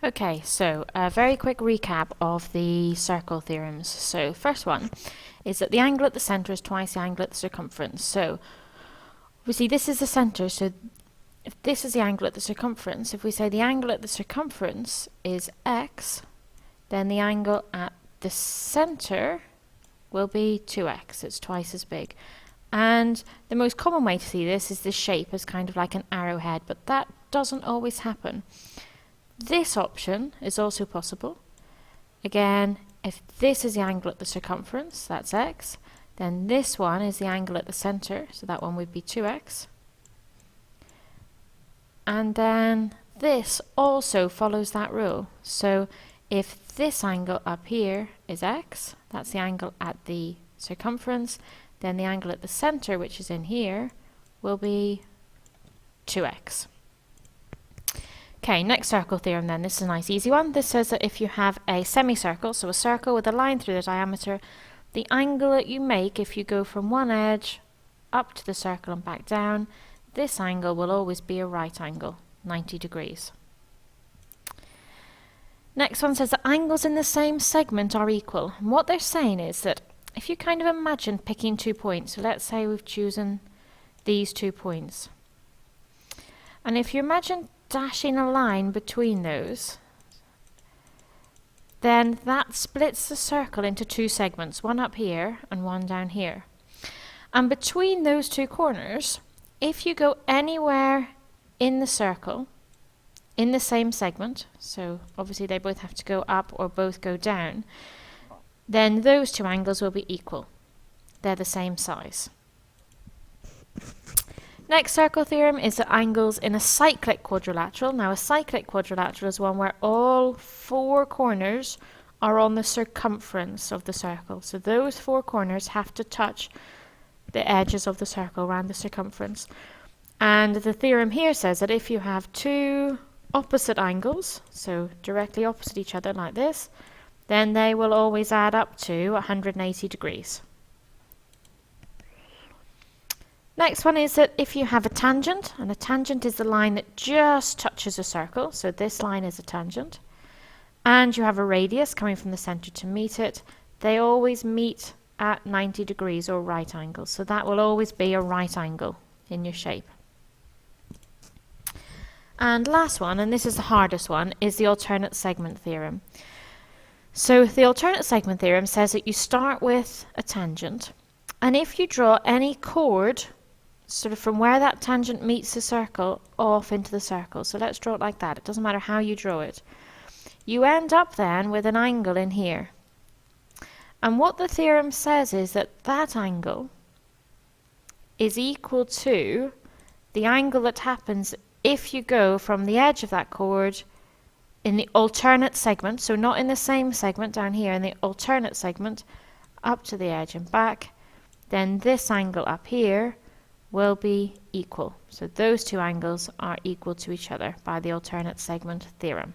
Okay, so a very quick recap of the circle theorems. So first one is that the angle at the center is twice the angle at the circumference. So obviously this is the center, so if this is the angle at the circumference, if we say the angle at the circumference is x, then the angle at the center will be 2x. It's twice as big. And the most common way to see this is this shape as kind of like an arrowhead, but that doesn't always happen. This option is also possible. Again, if this is the angle at the circumference, that's x, then this one is the angle at the center, so that one would be 2x. And then this also follows that rule. So if this angle up here is x, that's the angle at the circumference, then the angle at the center, which is in here, will be 2x. Okay, next circle theorem then. This is a nice easy one. This says that if you have a semicircle, so a circle with a line through the diameter, the angle that you make if you go from one edge up to the circle and back down, this angle will always be a right angle, 90 degrees. Next one says that angles in the same segment are equal. And what they're saying is that if you kind of imagine picking 2 points, so let's say we've chosen these 2 points. And if you imagine dashing a line between those, then that splits the circle into 2 segments, one up here and one down here. And between those 2 corners, if you go anywhere in the circle in the same segment, so obviously they both have to go up or both go down, then those 2 angles will be equal. They're the same size. Next circle theorem is that angles in a cyclic quadrilateral. Now a cyclic quadrilateral is one where all 4 corners are on the circumference of the circle. So those 4 corners have to touch the edges of the circle around the circumference. And the theorem here says that if you have 2 opposite angles, so directly opposite each other like this, then they will always add up to 180 degrees. Next one is that if you have a tangent, and a tangent is the line that just touches a circle, so this line is a tangent, and you have a radius coming from the center to meet it, they always meet at 90 degrees or right angles. So that will always be a right angle in your shape. And last one, and this is the hardest one, is the alternate segment theorem. So the alternate segment theorem says that you start with a tangent, and if you draw any chord sort of from where that tangent meets the circle off into the circle, so let's draw it like that, it doesn't matter how you draw it, you end up then with an angle in here. And what the theorem says is that that angle is equal to the angle that happens if you go from the edge of that chord in the alternate segment, so not in the same segment down here, in the alternate segment up to the edge and back, then this angle up here will be equal. So those 2 angles are equal to each other by the alternate segment theorem.